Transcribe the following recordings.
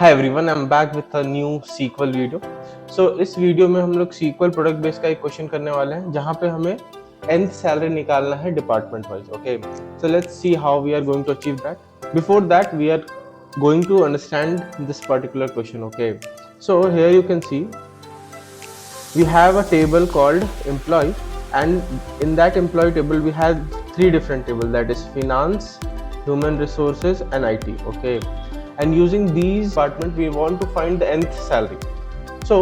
Hi everyone, I am back with a new sequel video. इस video में हम लोग सीक्वल प्रोडक्ट बेस का एक क्वेश्चन करने वाले हैं जहां पे हमें nth सैलरी निकालना है department wise. Okay, so let's see how we are going to achieve that. Before that we are going to understand this particular question. Okay, so here you can see we have a table called employee, and in that employee table we have three different tables, that is finance, human resources and IT. Okay, and using these department we want to find the nth salary. So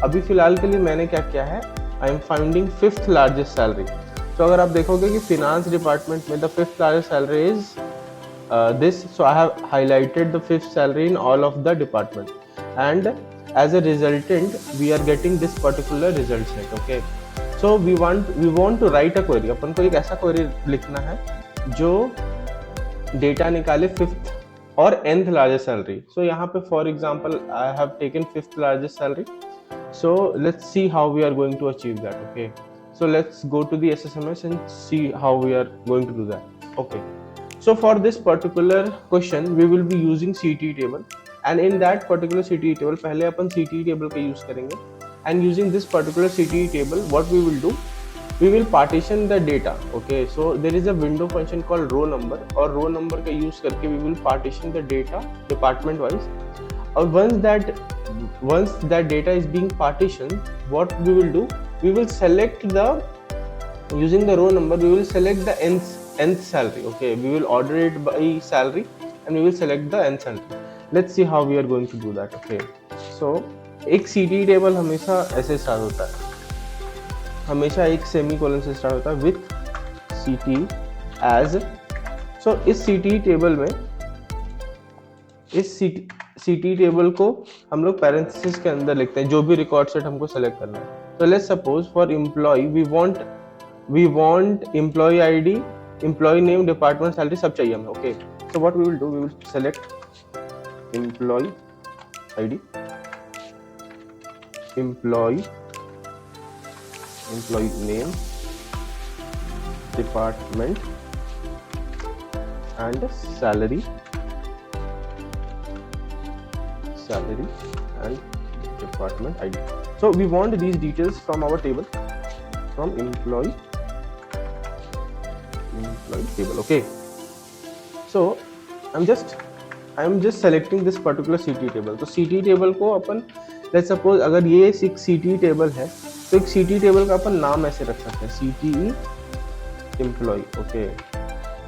अभी फिलहाल के लिए मैंने क्या किया है, I am finding fifth largest salary. तो अगर आप देखोगे कि फिनांस डिपार्टमेंट में the fifth largest salary is this, so I have highlighted the fifth salary in all of the department, and as a resultant we are getting this particular result set. Okay, so we want to write a query. अपन को एक ऐसा query लिखना है जो data निकाले fifth और nth largest salary. सो यहाँ पे for example I have taken fifth largest salary, so let's see how we are going to achieve that. Okay, so let's go to the SSMS and see how we are going to do that. Okay, so for this particular question we will be using CTE table, and in that particular CTE table पहले अपन CTE table का use करेंगे, and using this particular CTE table what we will do, we will partition the data. Okay, so there is a window function called row number, और row number का use करके we will partition the data department wise. और once that data is being partitioned, what we will do, we will select the, using the row number we will select the nth salary. Okay, we will order it by salary and we will select the nth salary. Let's see how we are going to do that. Okay, so एक CTE table हमेशा ऐसे start होता है, हमेशा एक semicolon से start होता है with CTE as. so इस CTE टेबल में, इस CTE टेबल को हम लोग पैरेंथेसिस के अंदर लिखते हैं जो भी रिकॉर्ड सेट हमको सेलेक्ट करना है। तो let's suppose for employ we want employee ID, employee name, department, salary सब चाहिए हमें। Okay, so what we will do, we will select employee ID, employee name, department and salary and department ID. So we want these details from our table, from employee table. Okay, so I'm just selecting this particular CTE table. तो CTE table को अपन, let's suppose अगर ये एक CTE table है तो एक CTE table का अपन नाम ऐसे रख सकते हैं, CTE employee. Okay,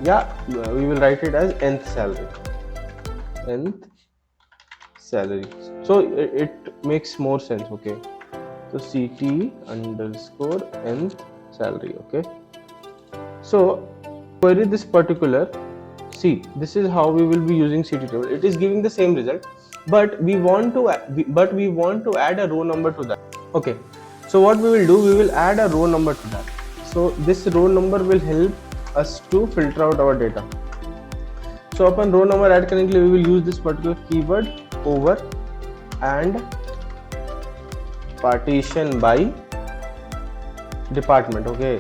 या we will write it as nth salary. So it makes more sense. Okay, so CTE underscore nth salary. Okay, so query this particular, see this is how we will be using CTE table. It is giving the same result, but we want to add a row number to that. Okay, so what we will do, we will add a row number to that. So this row number will help us to filter out our data. So upon row number add करने के लिए we will use this particular keyword over and partition by department. Okay,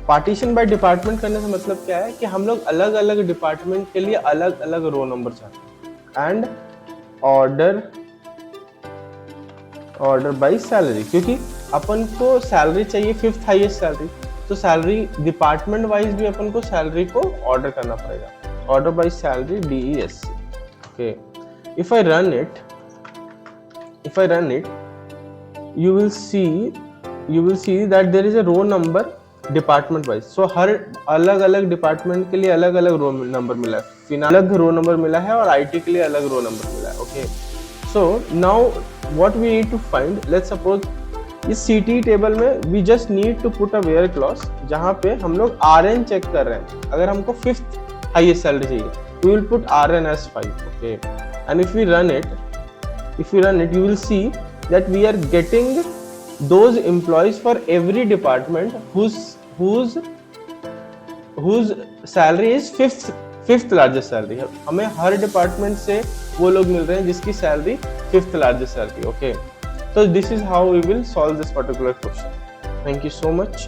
partition by department करने से मतलब क्या है कि हम लोग अलग अलग डिपार्टमेंट के लिए अलग अलग रो नंबर चाहते हैं, एंड ऑर्डर बाय सैलरी, क्योंकि अपन को सैलरी चाहिए फिफ्थ हाईएस्ट सैलरी, तो सैलरी डिपार्टमेंट वाइज भी अपन को सैलरी को ऑर्डर करना पड़ेगा, order by salary DESC. Okay, if I run it you will see that there is a row number department wise. So हर अलग अलग डिपार्टमेंट के लिए अलग अलग रो नंबर मिला है, फिनांस अलग रो नंबर मिला है और IT के लिए अलग रो नंबर मिला है. Okay, so now what we need to find, let's suppose इस CTE टेबल में we just need to put a where clause जहां पे हम लोग RN चेक कर रहे हैं. अगर हमको फिफ्थ हाईएस्ट सैलरी चाहिए we will put RN as 5. Okay, and if we run it you will see that we are getting those employees for every department whose salary is fifth largest salary. हमें हर department से वो लोग मिल रहे हैं जिसकी salary fifth largest salary. Okay, so this is how we will solve this particular question. Thank you so much.